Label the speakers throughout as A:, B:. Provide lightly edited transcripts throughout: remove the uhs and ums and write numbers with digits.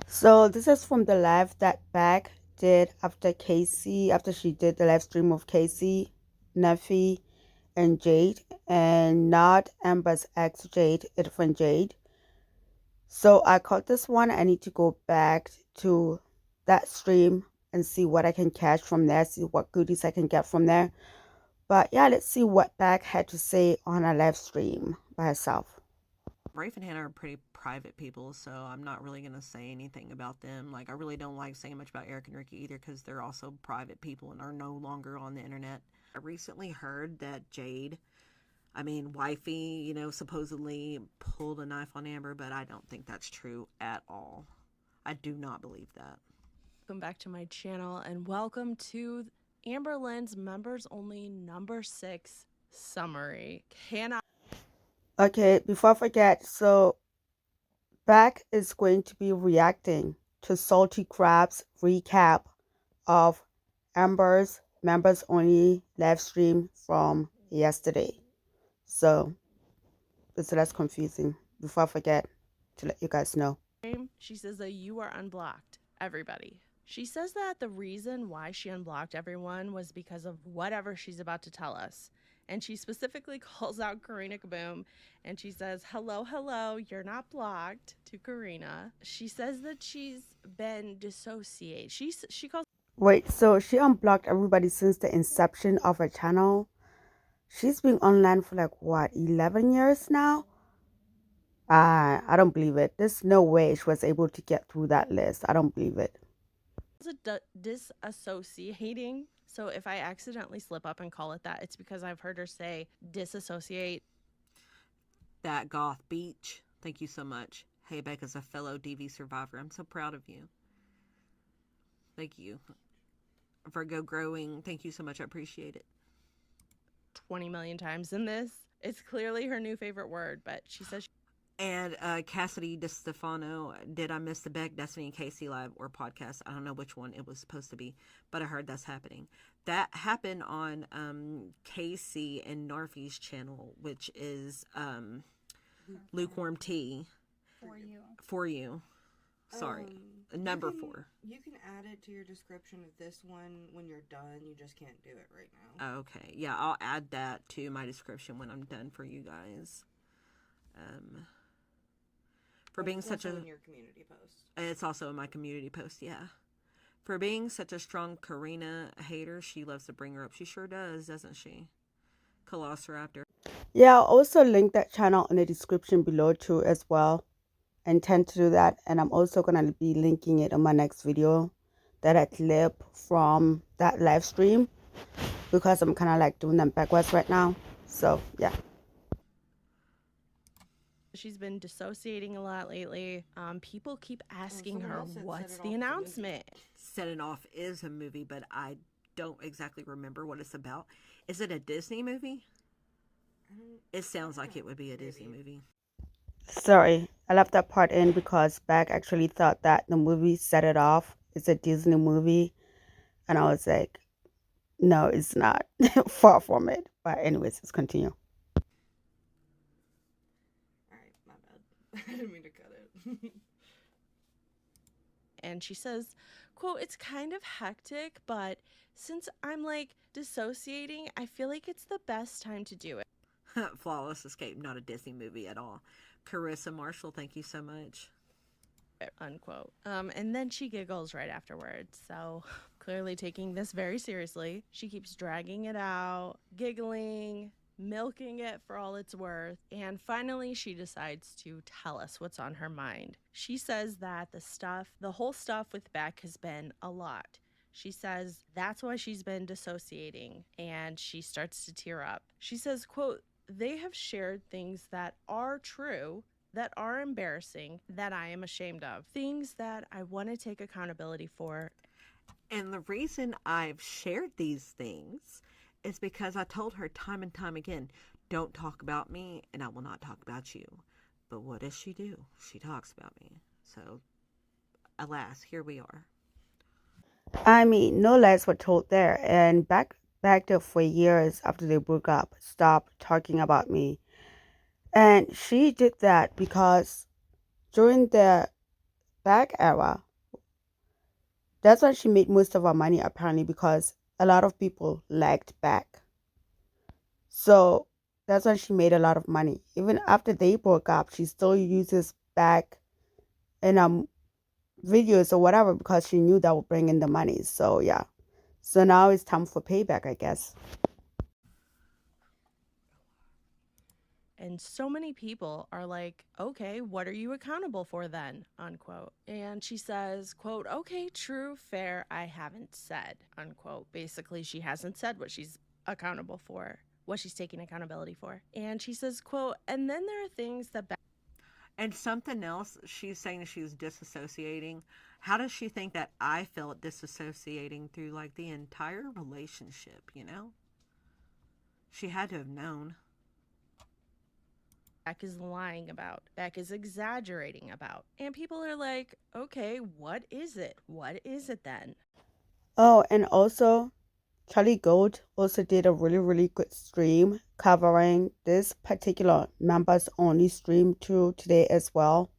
A: So this is from the live that Beck did after she did the live stream of Casey, Neffy, and Jade, and not Amber's ex Jade, a different Jade. So I caught this one. I need to go back to that stream and see what I can catch from there, see what goodies I can get from there. But yeah, let's see what Beck had to say on a live stream by herself.
B: Rafe and Hannah are pretty private people, so I'm not really going to say anything about them. Like, I really don't like saying much about Eric and Ricky either because they're also private people and are no longer on the internet. I recently heard that Jade, Wifey, supposedly pulled a knife on Amber, but I don't think that's true at all. I do not believe that.
C: Welcome back to my channel and welcome to Amber Lynn's members only number 6 summary.
A: Okay, before I forget, so Beck is going to be reacting to Salty Crab's recap of Amber's members only live stream from yesterday. So it's less confusing. Before I forget to let you guys know.
C: She says that you are unblocked, everybody. She says that the reason why she unblocked everyone was because of whatever she's about to tell us. And she specifically calls out Karina Kaboom and she says, hello, you're not blocked to Karina. She says that she's been dissociated. She calls.
A: Wait, so she unblocked everybody since the inception of her channel? She's been online for like what, 11 years now? I don't believe it. There's no way she was able to get through that list. I don't believe it.
C: Disassociating. So if I accidentally slip up and call it that, it's because I've heard her say disassociate.
B: That Goth Beach, thank you so much. Hey, Beck is a fellow DV survivor. I'm so proud of you. Thank you. Virgo Growing, thank you so much. I appreciate it.
C: 20 million times in this. It's clearly her new favorite word, but she says.
B: And Cassidy DeStefano, did I miss the Beck, Destiny, and Casey live or podcast? I don't know which one it was supposed to be, but I heard that's happening. That happened on Casey and Narfi's channel, which is Lukewarm Tea. For you. Sorry. Number 4.
D: You can add it to your description of this one when you're done. You just can't do it right now.
B: Okay. Yeah, I'll add that to my description when I'm done for you guys. For being such a
D: in your community post.
B: It's also in my community post, yeah. For being such a strong Karina hater, she loves to bring her up. She sure does, doesn't she? Colossuraptor.
A: Yeah, I'll also link that channel in the description below too as well. I intend to do that, and I'm also gonna be linking it in my next video, that clip from that live stream, because I'm kind of like doing them backwards right now. So yeah.
C: She's been dissociating a lot lately. People keep asking her, what's the announcement?
B: Set It Off is a movie, but I don't exactly remember what it's about. Is it a Disney movie? It sounds like it would be a Disney movie.
A: Sorry, I left that part in because Beck actually thought that the movie Set It Off is a Disney movie. And I was like, no, it's not. Far from it. But anyways, let's continue.
D: Alright, my bad. I didn't mean to cut it.
C: And she says, quote, it's kind of hectic, but since I'm like dissociating, I feel like it's the best time to do it.
B: Flawless Escape, not a Disney movie at all. Carissa Marshall, thank you so much.
C: Unquote. And then she giggles right afterwards. So clearly taking this very seriously. She keeps dragging it out, giggling, milking it for all it's worth. And finally, she decides to tell us what's on her mind. She says that the whole stuff with Beck has been a lot. She says that's why she's been dissociating, and she starts to tear up. She says, quote, they have shared things that are true, that are embarrassing, that I am ashamed of, things that I want to take accountability for.
B: And the reason I've shared these things is because I told her time and time again, don't talk about me and I will not talk about you. But what does she do? She talks about me. So, alas, here we are.
A: I mean, no lies were told there. And Beck there for years after they broke up, stopped talking about me. And she did that because during the Beck era. That's when she made most of her money apparently because a lot of people liked Beck. So that's when she made a lot of money. Even after they broke up, she still uses Beck in videos or whatever because she knew that would bring in the money. So yeah. So now it's time for payback, I guess.
C: And so many people are like, okay, what are you accountable for then? Unquote. And she says, quote, okay, true, fair, I haven't said, unquote. Basically, she hasn't said what she's accountable for, what she's taking accountability for. And she says, quote, and then there are things that
B: And something else, she's saying that she was disassociating. How does she think that I felt disassociating through like the entire relationship, you know? She had to have known.
C: Beck is lying about, Beck is exaggerating about. And people are like, okay, what is it? What is it then?
A: Oh, and also Charlie Gold also did a really, really good stream covering this particular members only stream too today as well.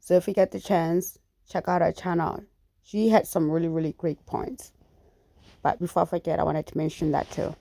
A: So if you get the chance, check out her channel. She had some really, really great points. But before I forget, I wanted to mention that too.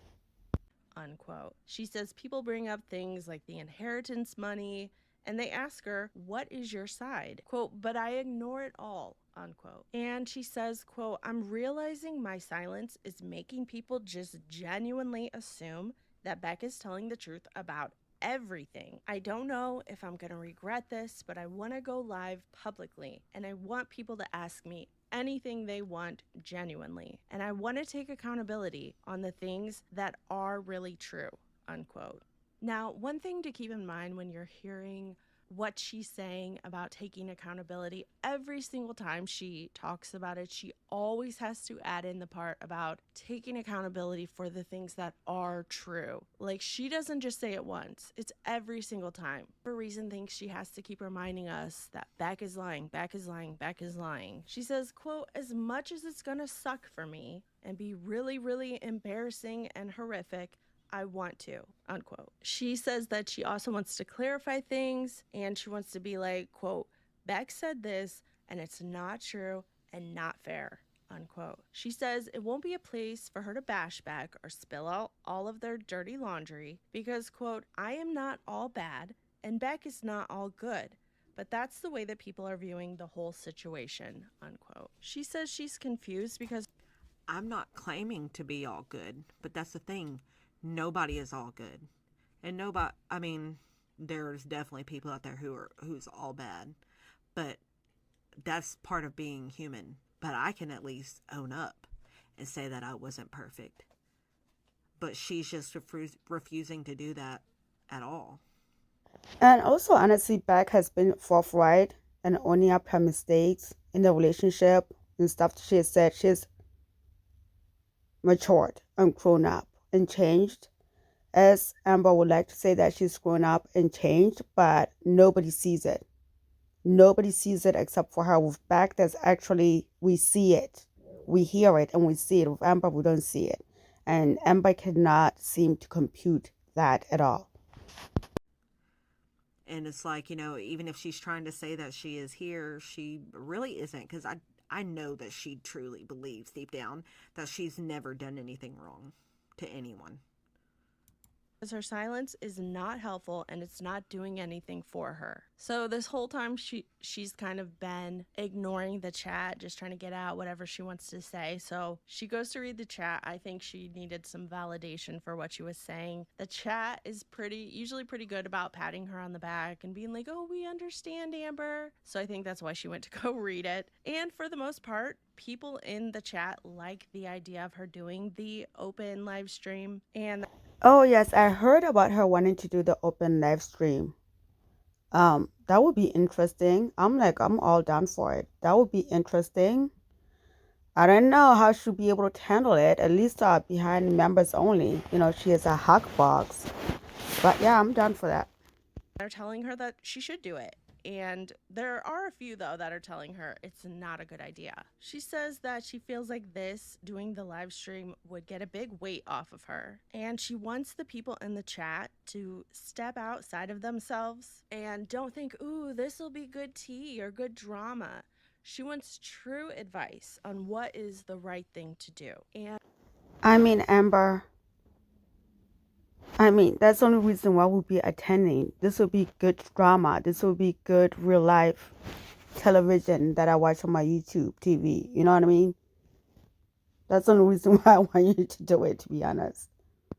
C: Unquote. She says people bring up things like the inheritance money and they ask her, what is your side? Quote, but I ignore it all, unquote. And she says, quote, I'm realizing my silence is making people just genuinely assume that Beck is telling the truth about everything. I don't know if I'm going to regret this, but I want to go live publicly and I want people to ask me anything they want genuinely. And I want to take accountability on the things that are really true, unquote. Now, one thing to keep in mind when you're hearing what she's saying about taking accountability, every single time she talks about it, she always has to add in the part about taking accountability for the things that are true. Like, she doesn't just say it once, it's every single time. For a reason, thinks she has to keep reminding us that Beck is lying, Beck is lying, Beck is lying. She says, quote, as much as it's gonna suck for me and be really, really embarrassing and horrific, I want to, unquote. She says that she also wants to clarify things and she wants to be like, quote, Beck said this and it's not true and not fair, unquote. She says it won't be a place for her to bash Beck or spill out all of their dirty laundry because, quote, I am not all bad and Beck is not all good. But that's the way that people are viewing the whole situation, unquote. She says she's confused because
B: I'm not claiming to be all good, but that's the thing. Nobody is all good. And nobody, I mean, there's definitely people out there who's all bad, but that's part of being human. But I can at least own up and say that I wasn't perfect. But she's just refusing to do that at all.
A: And also, honestly, Beck has been forthright and owning up her mistakes in the relationship and stuff she has said. She's matured and grown up and changed. As Amber would like to say that she's grown up and changed, but nobody sees it. Nobody sees it except for her. With Beck, there's actually, we see it. We hear it and we see it. With Amber, we don't see it. And Amber cannot seem to compute that at all.
B: And it's like, even if she's trying to say that she is here, she really isn't. Because I know that she truly believes deep down that she's never done anything wrong to anyone.
C: her silence is not helpful and it's not doing anything for her. So this whole time she's kind of been ignoring the chat, just trying to get out whatever she wants to say. So she goes to read the chat. I think she needed some validation for what she was saying. The chat is usually pretty good about patting her on the back and being like, "Oh, we understand, Amber." So I think that's why she went to go read it. And for the most part, people in the chat like the idea of her doing the open live stream. And
A: Oh, yes, I heard about her wanting to do the open live stream. That would be interesting. I'm all down for it. That would be interesting. I don't know how she'll be able to handle it, at least behind members only. She has a hack box. But yeah, I'm down for that.
C: they're telling her that she should do it. And there are a few, though, that are telling her it's not a good idea. She says that she feels like doing the live stream, would get a big weight off of her. And she wants the people in the chat to step outside of themselves and don't think, ooh, this will be good tea or good drama. She wants true advice on what is the right thing to do. And
A: I mean, Amber, that's the only reason why we'll be attending. This will be good drama. This will be good real life television that I watch on my YouTube TV. You know what I mean? That's the only reason why I want you to do it, to be honest.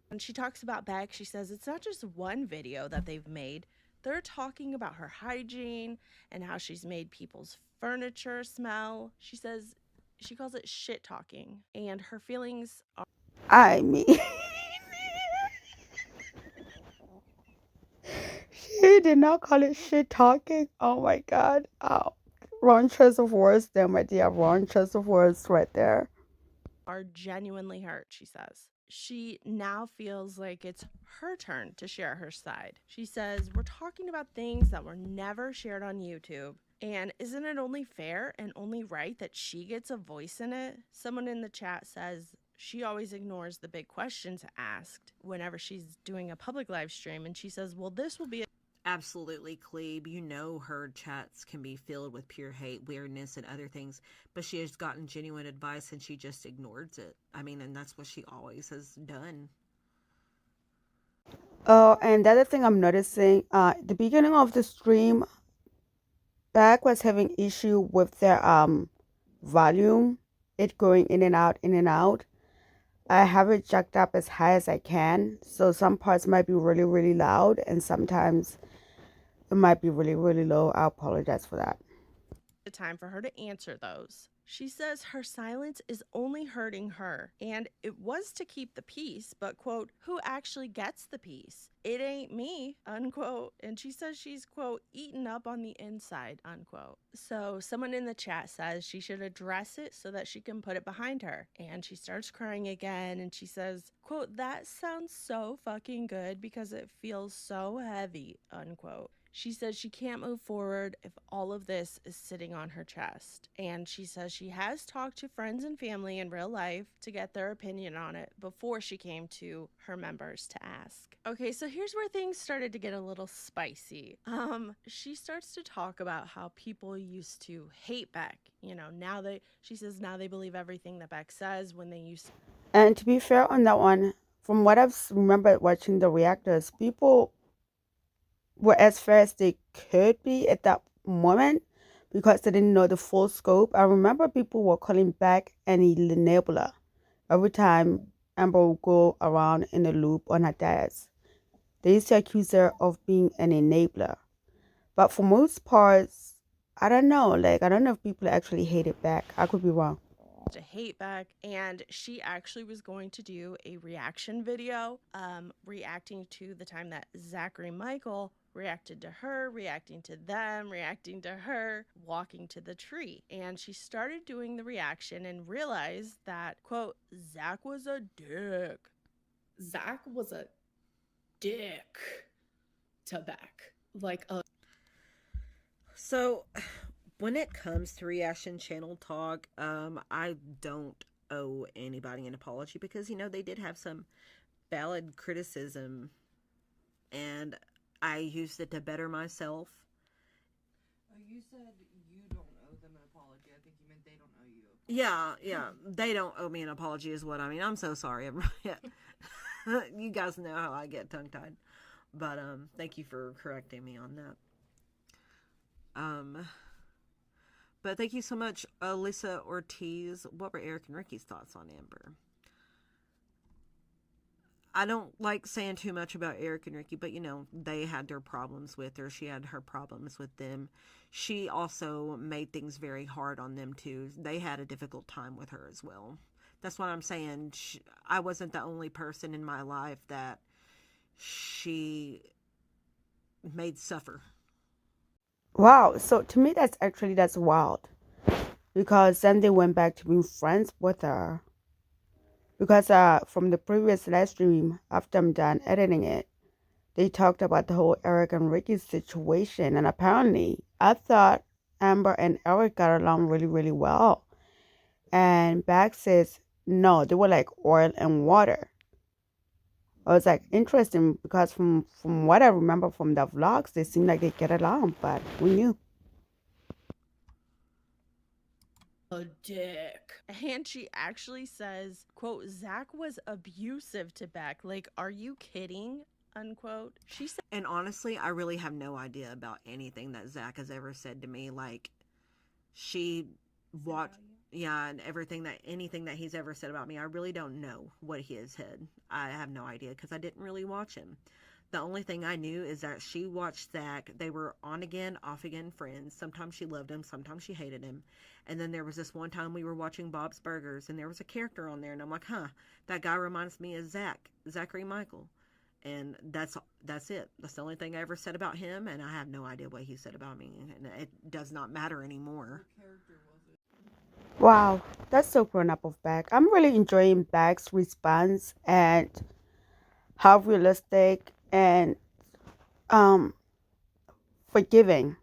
C: when she talks about Beck, she says it's not just one video that they've made. They're talking about her hygiene and how she's made people's furniture smell. She says she calls it shit talking, and her feelings are.
A: I mean, she did not call it shit talking. Oh my god. Oh, wrong choice of words there, my dear. Wrong choice of words right there.
C: Are genuinely hurt, she says. She now feels like it's her turn to share her side. She says, we're talking about things that were never shared on YouTube. And isn't it only fair and only right that she gets a voice in it? Someone in the chat says she always ignores the big questions asked whenever she's doing a public live stream. And she says, well, this will be
B: Absolutely, Cleve. You know her chats can be filled with pure hate, weirdness, and other things, but she has gotten genuine advice and she just ignores it. I mean, and that's what she always has done.
A: Oh, and the other thing I'm noticing, the beginning of the stream, Beck was having issue with their volume, it going in and out, in and out. I have it jacked up as high as I can, so some parts might be really, really loud, and sometimes it might be really, really low. I apologize for that.
C: the time for her to answer those. She says her silence is only hurting her, and it was to keep the peace, but, quote, who actually gets the peace? It ain't me, unquote. And she says she's, quote, eaten up on the inside, unquote. So someone in the chat says she should address it so that she can put it behind her. And she starts crying again, and she says, quote, that sounds so fucking good because it feels so heavy, unquote. She says she can't move forward if all of this is sitting on her chest. And she says she has talked to friends and family in real life to get their opinion on it before she came to her members to ask. Okay, so here's where things started to get a little spicy. She starts to talk about how people used to hate Beck. You know, she says now they believe everything that Beck says when they used to.
A: And to be fair on that one, from what I've remembered watching the reactors, people were as fair as they could be at that moment because they didn't know the full scope. I remember people were calling Beck an enabler every time Amber would go around in a loop on her dads. They used to accuse her of being an enabler. But for most parts, I don't know. Like, I don't know if people actually hated Beck. I could be wrong.
C: To hate Beck, and she actually was going to do a reaction video reacting to the time that Zachary Michael reacted to her, reacting to them, reacting to her, walking to the tree. And she started doing the reaction and realized that, quote, Zach was a dick.
E: Zach was a dick to Beck. Like a.
B: So, when it comes to reaction channel talk, I don't owe anybody an apology because, you know, they did have some valid criticism and I used it to better myself.
D: You said you don't owe them an apology. I think you meant they don't owe you.
B: Yeah, they don't owe me an apology is what I mean. I'm so sorry. You guys know how I get tongue-tied. But, thank you for correcting me on that. But thank you so much, Alyssa Ortiz. What were Eric and Ricky's thoughts on Amber? I don't like saying too much about Eric and Ricky, but, you know, they had their problems with her. She had her problems with them. She also made things very hard on them, too. They had a difficult time with her as well. That's what I'm saying. I wasn't the only person in my life that she made suffer.
A: Wow. So to me, that's wild. Because then they went back to being friends with her. Because from the previous live stream, after I'm done editing it, they talked about the whole Eric and Ricky situation. And apparently, I thought Amber and Eric got along really, really well. And Beck says, no, they were like oil and water. I was like, interesting, because from what I remember from the vlogs, they seem like they get along, but who knew?
E: a dick.
C: And she actually says, quote, Zach was abusive to Beck. Like, are you kidding? Unquote. She said,
B: And honestly, I really have no idea about anything that Zach has ever said to me. Like, she watched, yeah, and anything that he's ever said about me, I really don't know what he has said. I have no idea because I didn't really watch him. The only thing I knew is that she watched Zach. They were on again, off again friends. Sometimes she loved him, sometimes she hated him. And then there was this one time we were watching Bob's Burgers, and there was a character on there, and I'm like, huh, that guy reminds me of Zachary Michael. And that's it. That's the only thing I ever said about him, and I have no idea what he said about me, and it does not matter anymore.
A: Wow, that's so grown up of Beck. I'm really enjoying Beck's response and how realistic and um forgiving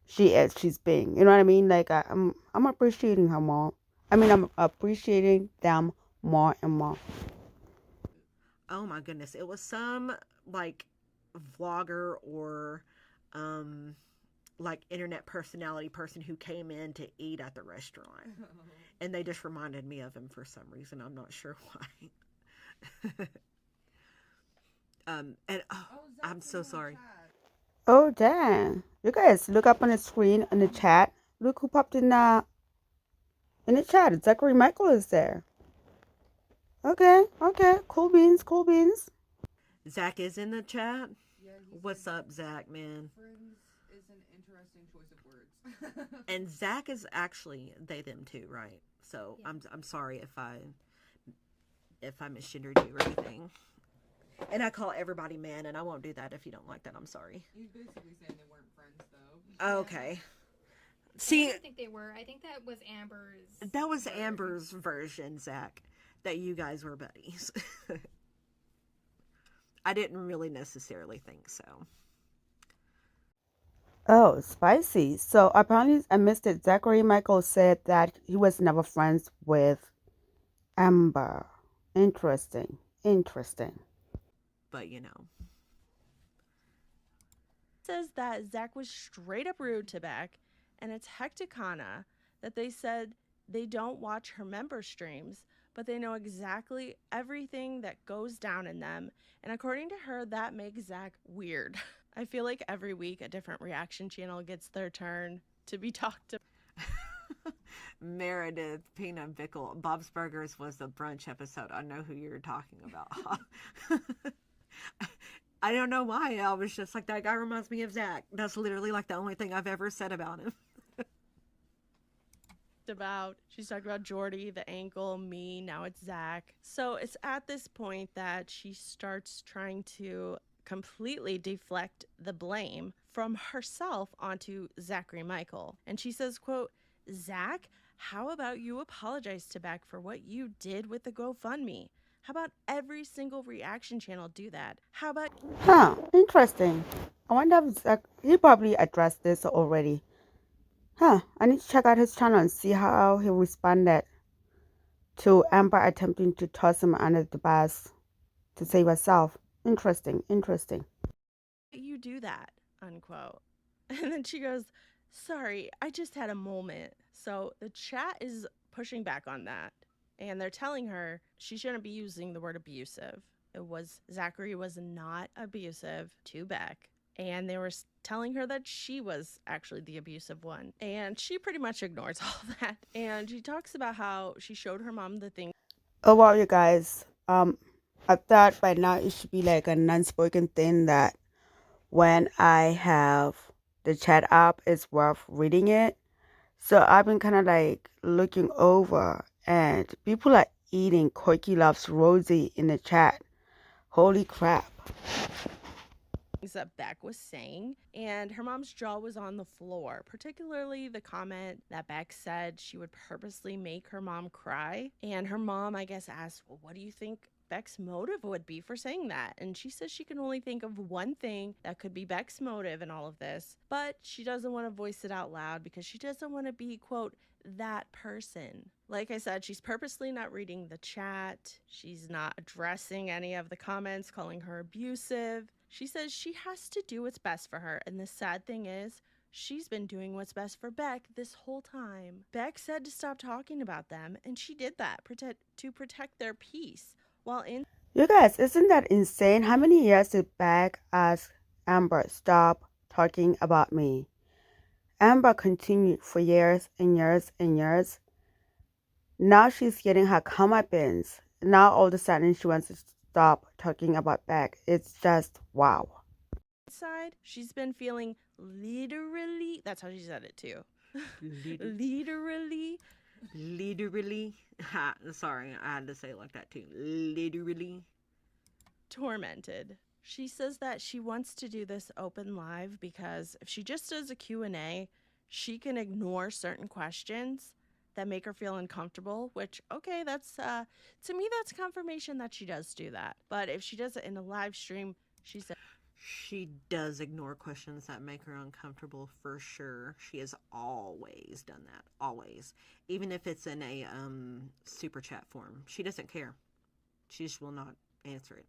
A: she's being. You know what I mean? Like I'm appreciating her more. I mean, I'm appreciating them more and more.
B: Oh my goodness, it was some like vlogger or um like internet personality person who came in to eat at the restaurant, and they just reminded me of him for some reason. I'm not sure why. And oh, I'm so sorry.
A: Oh dang! You guys look up on the screen in the chat. Look who popped in the chat. Zachary Michael is there. Okay, okay, cool beans, cool beans.
B: Zach is in the chat.
D: Yeah,
B: What's up, Zach, man?
D: Friends is an interesting choice of words.
B: And Zach is actually they them too, right? So
F: Yeah.
B: I'm sorry if I misgendered you or anything. And I call everybody man, and I won't do that if you don't like that. I'm sorry.
D: He's basically saying they weren't friends, though.
B: Okay.
F: I
B: See,
F: don't think they were. I think that was Amber's.
B: that was
F: version.
B: Amber's version, Zach, that you guys were buddies. I didn't really necessarily think so.
A: Oh, spicy. So apparently I missed it. Zachary Michael said that he was never friends with Amber. Interesting. Interesting.
B: But, you know.
C: says that Zach was straight up rude to Beck, and it's Hecticana that they said they don't watch her member streams, but they know exactly everything that goes down in them. And according to her, that makes Zach weird. I feel like every week a different reaction channel gets their turn to be talked about.
B: Meredith, Peanut Pickle, Bob's Burgers was the brunch episode. I know who you're talking about. I don't know why. I was just like, that guy reminds me of Zach. That's literally like the only thing I've ever said about him.
C: She's talked about Jordy, the ankle, me, now it's Zach. So it's at this point that she starts trying to completely deflect the blame from herself onto Zachary Michael. And she says, quote, Zach, how about you apologize to Beck for what you did with the GoFundMe? How about every single reaction channel do that? How about...
A: Huh, interesting. I wonder if Zach, he probably addressed this already. Huh, I need to check out his channel and see how he responded to Amber attempting to toss him under the bus to save herself. Interesting, interesting.
C: You do that, unquote. And then she goes, sorry, I just had a moment. So the chat is pushing back on that. And they're telling her she shouldn't be using the word abusive. Zachary was not abusive to Beck. And they were telling her that she was actually the abusive one. And she pretty much ignores all that. And she talks about how she showed her mom the thing.
A: Oh wow, you guys. I thought by now it should be like an unspoken thing that when I have the chat up, it's worth reading it. So I've been kind of like looking over, and people are eating Corky Loves Rosie in the chat. Holy crap.
C: That Beck was saying, and her mom's jaw was on the floor, particularly the comment that Beck said she would purposely make her mom cry. And her mom, I guess, asked, well, what do you think Beck's motive would be for saying that? And she says she can only think of one thing that could be Beck's motive in all of this, but she doesn't want to voice it out loud because she doesn't want to be, quote, that person. Like I said, she's purposely not reading the chat. She's not addressing any of the comments, calling her abusive. She says she has to do what's best for her. And the sad thing is, she's been doing what's best for Beck this whole time. Beck said to stop talking about them, and she did that to protect their peace. While in
A: You guys, isn't that insane? How many years did Beck ask Amber, stop talking about me? Amber continued for years and years and years. Now she's getting her comeuppance. Now all of a sudden she wants to stop talking about Beck. It's just wow.
C: inside, she's been feeling literally, that's how she said it too. literally
B: Literally. Sorry, I had to say it like that too. Literally.
C: tormented. She says that she wants to do this open live because if she just does a Q&A, she can ignore certain questions that make her feel uncomfortable, which, okay, that's, to me, that's confirmation that she does do that. But if she does it in a live stream, she said,
B: She does ignore questions that make her uncomfortable for sure. She has always done that. Always. Even if it's in a super chat form. She doesn't care. She just will not answer it.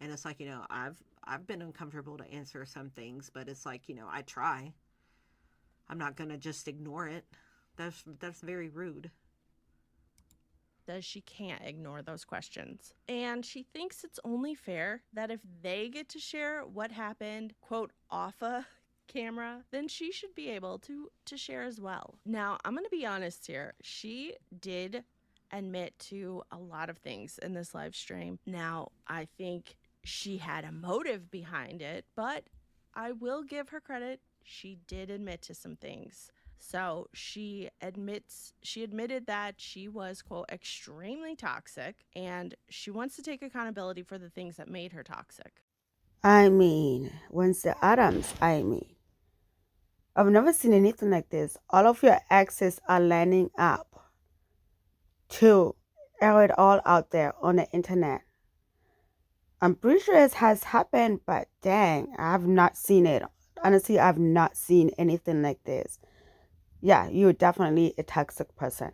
B: And it's like, I've been uncomfortable to answer some things, but it's like, I try. I'm not gonna just ignore it. That's very rude.
C: Says she can't ignore those questions. And she thinks it's only fair that if they get to share what happened, quote, off a camera, then she should be able to share as well. Now, I'm going to be honest here. She did admit to a lot of things in this live stream. Now, I think she had a motive behind it, but I will give her credit. She did admit to some things. So she admitted that she was, quote, extremely toxic, and she wants to take accountability for the things that made her toxic.
A: I mean, Wednesday Adams, I've never seen anything like this. All of your exes are lining up to air it all out there on the internet. I'm pretty sure it has happened, but dang, I have not seen it. Honestly, I've not seen anything like this. Yeah, you're definitely a toxic person.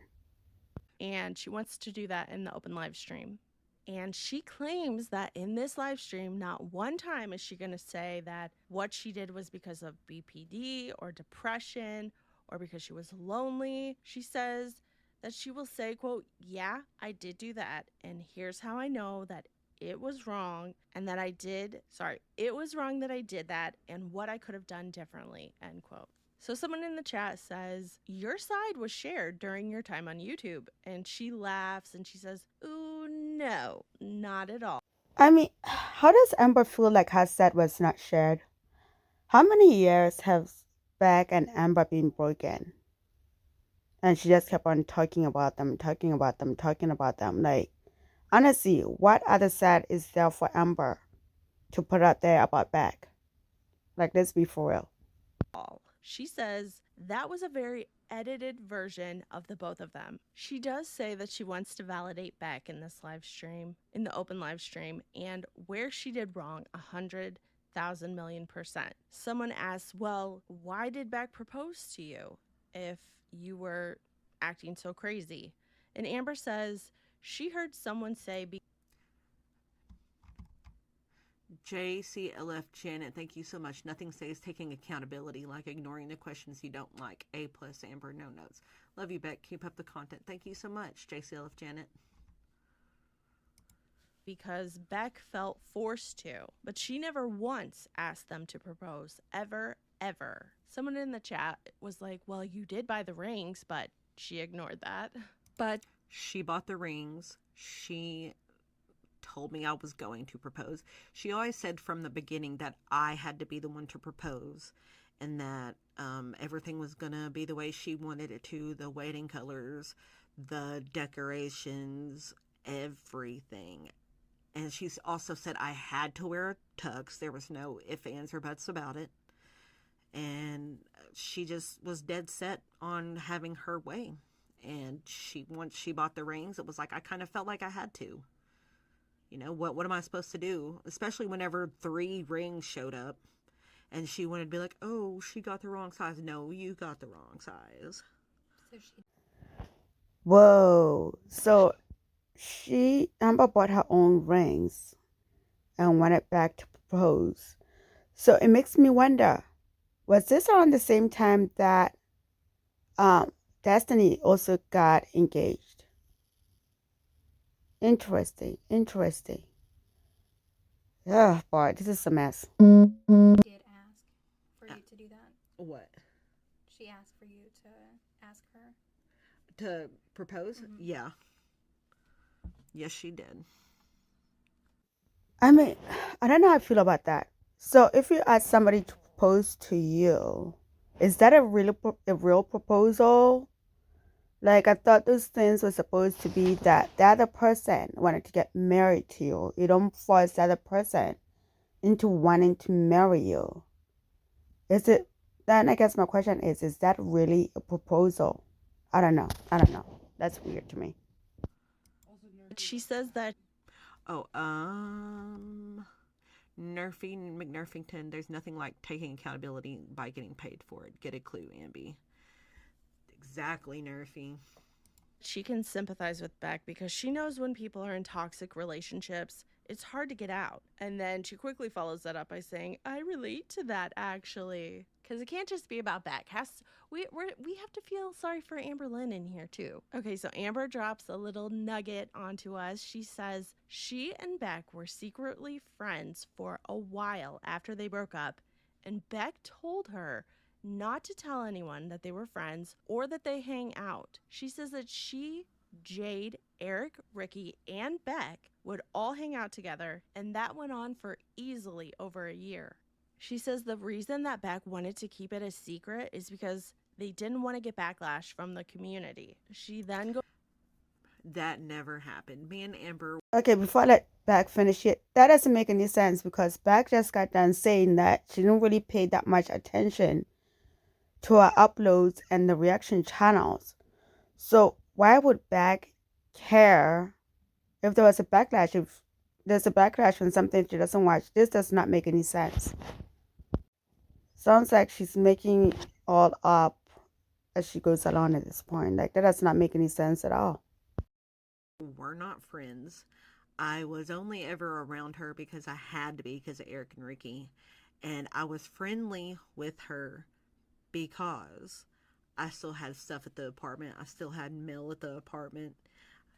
C: And she wants to do that in the open live stream. And she claims that in this live stream, not one time is she going to say that what she did was because of BPD or depression or because she was lonely. She says that she will say, quote, yeah, I did do that. And here's how I know that it was wrong and that it was wrong that I did that and what I could have done differently, end quote. So someone in the chat says, your side was shared during your time on YouTube. And she laughs and she says, ooh, no, not at all.
A: I mean, how does Amber feel like her side was not shared? How many years have Beck and Amber been broken? And she just kept on talking about them. Like, honestly, what other side is there for Amber to put out there about Beck? Like, let's be for real.
C: She says that was a very edited version of the both of them. She does say that she wants to validate Beck in this live stream, in the open live stream, and where she did wrong 100,000 million%. Someone asks, well, why did Beck propose to you if you were acting so crazy? And Amber says she heard someone say,
B: JCLF Janet, thank you so much. Nothing says taking accountability like ignoring the questions you don't like. A plus Amber, no notes. Love you, Beck. Keep up the content. Thank you so much, JCLF Janet.
C: because Beck felt forced to, but she never once asked them to propose, ever. Someone in the chat was like, well, you did buy the rings, but she ignored that. But
B: she bought the rings. She told me I was going to propose. She always said from the beginning that I had to be the one to propose and that everything was going to be the way she wanted it to, the wedding colors, the decorations, everything. And she's also said I had to wear a tux. There was no ifs, ands, or buts about it. And she just was dead set on having her way. And once she bought the rings, it was like I kind of felt like I had to. What am I supposed to do? Especially whenever 3 rings showed up and she wanted to be like, oh, she got the wrong size. No, you got the wrong size.
A: Whoa. So Amber bought her own rings and wanted Beck to propose. So it makes me wonder, Was this around the same time that Destiny also got engaged? Interesting, interesting. Oh boy, this is a mess.
F: Did ask for you to do that.
B: What?
F: She asked for you to ask her.
B: To propose?
F: Mhm.
B: Yeah. Yes, she did.
A: I mean, I don't know how I feel about that. So if you ask somebody to propose to you, is that a real proposal? Like I thought those things were supposed to be that the other person wanted to get married to you. You don't force the other person into wanting to marry you. Is it then I guess my question is that really a proposal? I don't know. I don't know. That's weird to me.
C: She says that
B: Oh, Nerfy McNurfington, there's nothing like taking accountability by getting paid for it. Get a clue, Amby. Exactly, Nerfy.
C: she can sympathize with Beck because she knows when people are in toxic relationships, it's hard to get out. And then she quickly follows that up by saying, I relate to that actually. Because it can't just be about Beck. We have to feel sorry for Amber Lynn in here too. Okay, so Amber drops a little nugget onto us. She says she and Beck were secretly friends for a while after they broke up, and Beck told her not to tell anyone that they were friends or that they hang out. She says that she, Jade, Eric, Ricky, and Beck would all hang out together, and that went on for easily over a year. She says the reason that Beck wanted to keep it a secret is because they didn't want to get backlash from the community. She then goes
B: That never happened. Me and Amber.
A: Okay, before I let Beck finish it, that doesn't make any sense because Beck just got done saying that she didn't really pay that much attention to her uploads and the reaction channels. So why would Beck care if there was a backlash? If there's a backlash on something she doesn't watch, this does not make any sense. Sounds like she's making it all up as she goes along at this point. Like that does not make any sense at all.
B: We're not friends. I was only ever around her because I had to be because of Eric and Ricky. And I was friendly with her because I still had stuff at the apartment. I still had mail at the apartment.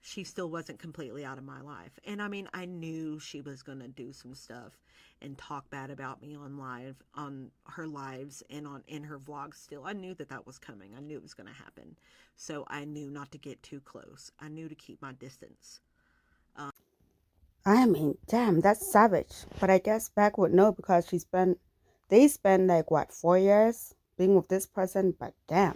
B: She still wasn't completely out of my life. And I mean, I knew she was going to do some stuff and talk bad about me on her lives and in her vlogs still. I knew that was coming. I knew it was going to happen. So I knew not to get too close. I knew to keep my distance.
A: I mean, damn, that's savage. But I guess Beck would know because they spent like what, 4 years being with this person, but damn.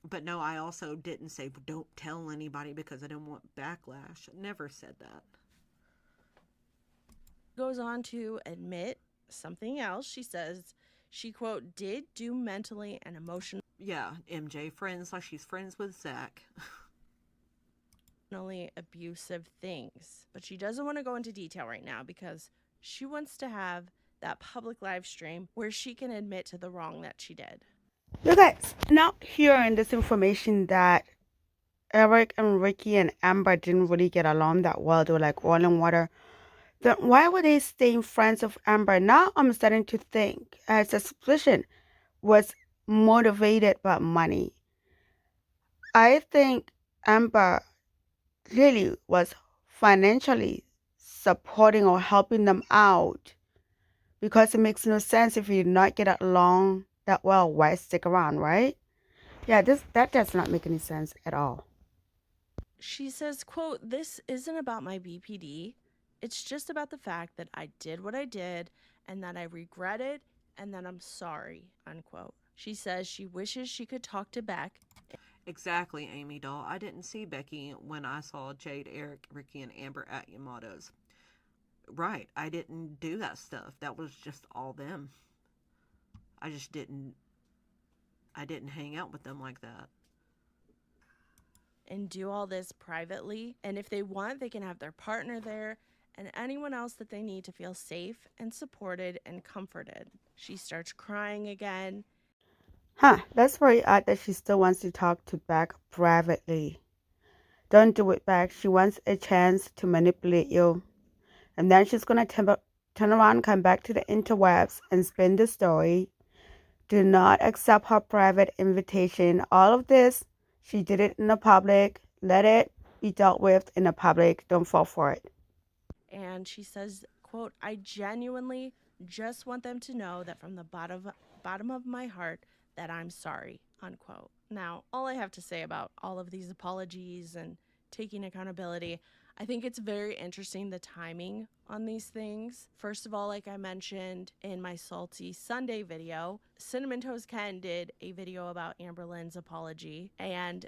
B: But no, I also didn't say don't tell anybody because I didn't want backlash. Never said that.
C: goes on to admit something else. She says she, quote, did do mentally and emotionally
B: Yeah, MJ, friends like she's friends with Zach.
C: abusive things. But she doesn't want to go into detail right now because she wants to have that public live stream where she can admit to the wrong that she did.
A: You guys, now hearing this information that Eric and Ricky and Amber didn't really get along that well, they were like oil and water, then why were they staying friends with Amber? Now I'm starting to think her suspicion was motivated by money. I think Amber clearly was financially supporting or helping them out because it makes no sense if you do not get along that well, why stick around, right? Yeah, that does not make any sense at all.
C: She says, quote, this isn't about my BPD. It's just about the fact that I did what I did and that I regret it and that I'm sorry, unquote. She says she wishes she could talk to Beck.
B: Exactly, Amy doll. I didn't see Becky when I saw Jade, Eric, Ricky, and Amber at Yamato's. Right, I didn't do that stuff. That was just all them. I just didn't. I didn't hang out with them like that.
C: And do all this privately. And if they want, they can have their partner there and anyone else that they need to feel safe and supported and comforted. She starts crying again.
A: Huh, that's very odd that she still wants to talk to Beck privately. Don't do it, Beck. She wants a chance to manipulate you. And then she's going to turn around, come back to the interwebs and spin the story. Do not accept her private invitation. All of this, she did it in the public. Let it be dealt with in the public. Don't fall for it.
C: And she says, quote, I genuinely just want them to know that from the bottom of my heart that I'm sorry, unquote. Now, all I have to say about all of these apologies and taking accountability, I think it's very interesting the timing on these things. First of all, like I mentioned in my Salty Sunday video, Cinnamon Toast Ken did a video about Amberlynn's apology, and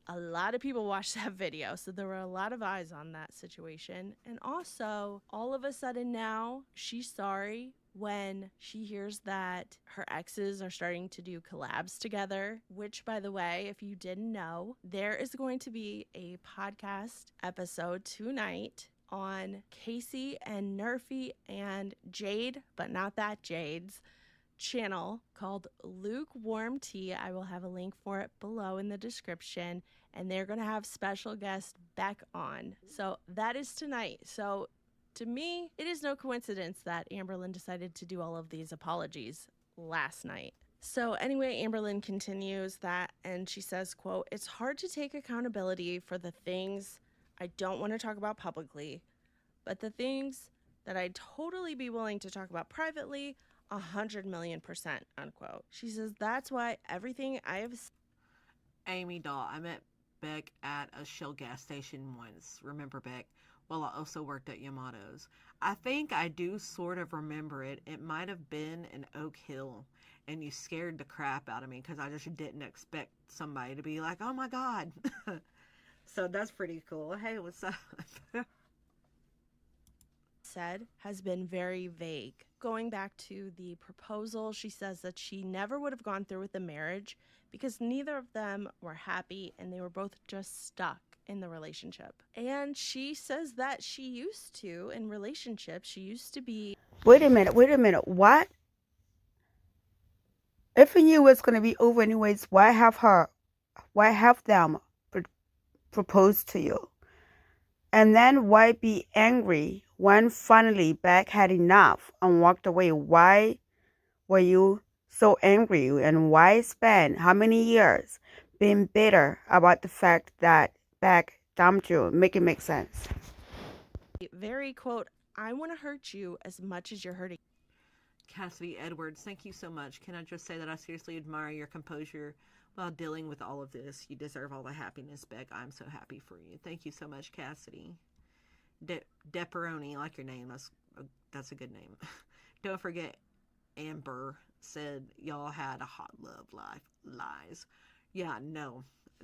C: a lot of people watched that video, so there were a lot of eyes on that situation. And also, all of a sudden now, she's sorry when she hears that her exes are starting to do collabs together, which, by the way, if you didn't know, there is going to be a podcast episode tonight on Casey and Nerfy and Jade, but not that Jade's channel called Lukewarm Tea. I will have a link for it below in the description, and they're going to have special guest Beck on. So that is tonight. So to me, it is no coincidence that Amberlynn decided to do all of these apologies last night. So anyway, Amberlynn continues that, and she says, quote, it's hard to take accountability for the things I don't want to talk about publicly, but the things that I'd totally be willing to talk about privately, 100,000,000%, unquote. She says, that's why everything I have...
B: Amy Dahl, I met Beck at a Shell gas station once. Remember Beck? Well, I also worked at Yamato's. I think I do sort of remember it. It might have been in Oak Hill, and you scared the crap out of me because I just didn't expect somebody to be like, oh my God. So that's pretty cool. Hey, what's up?
C: Said has been very vague. Going back to the proposal, she says that she never would have gone through with the marriage because neither of them were happy and they were both just stuck in the relationship. And she says that she used to, in relationships, she used to be...
A: Wait a minute. What? If you knew it's going to be over anyways, why have them propose to you? And then why be angry when finally Beck had enough and walked away? Why were you so angry, and why spend how many years being bitter about the fact that Beck dumped you? Make it make sense.
C: Very, quote, I want to hurt you as much as you're hurting.
B: Cassidy Edwards, thank you so much. Can I just say that I seriously admire your composure while dealing with all of this. You deserve all the happiness, Beck. I'm so happy for you. Thank you so much, Cassidy. Deperoni, I like your name. That's a good name. Don't forget, Amber said y'all had a hot love life. Lies. Yeah, no,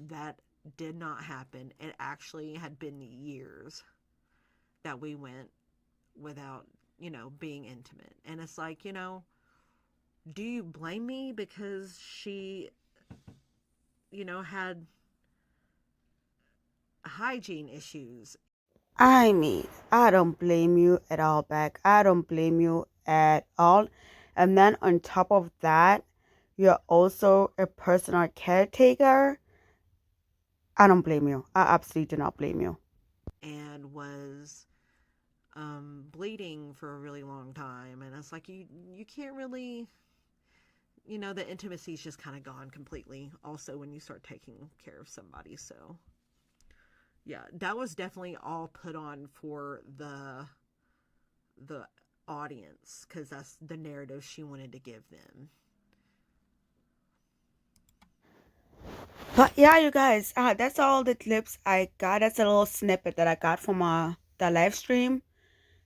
B: that did not happen. It actually had been years that we went without, being intimate. And it's like, do you blame me because she, had hygiene issues?
A: I mean, I don't blame you at all, Beck. I don't blame you at all. And then on top of that, you're also a personal caretaker. I don't blame you. I absolutely do not blame you.
B: And was bleeding for a really long time. And it's like, you can't really, the intimacy's just kind of gone completely also when you start taking care of somebody. So yeah, that was definitely all put on for the audience because that's the narrative she wanted to give them.
A: But yeah, you guys, that's all the clips I got. That's a little snippet that I got from the live stream.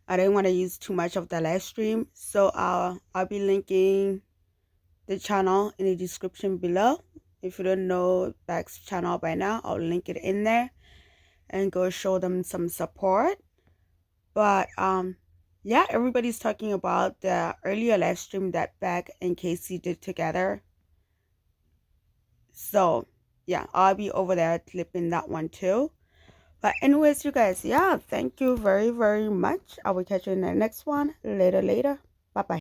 A: I didn't want to use too much of the live stream, so I'll be linking the channel in the description below. If you don't know Beck's channel by now, I'll link it in there and go show them some support. But yeah, everybody's talking about the earlier live stream that Beck and Casey did together. So yeah, I'll be over there clipping that one too. But anyways, you guys, yeah, thank you very, very much. I will catch you in the next one. Later.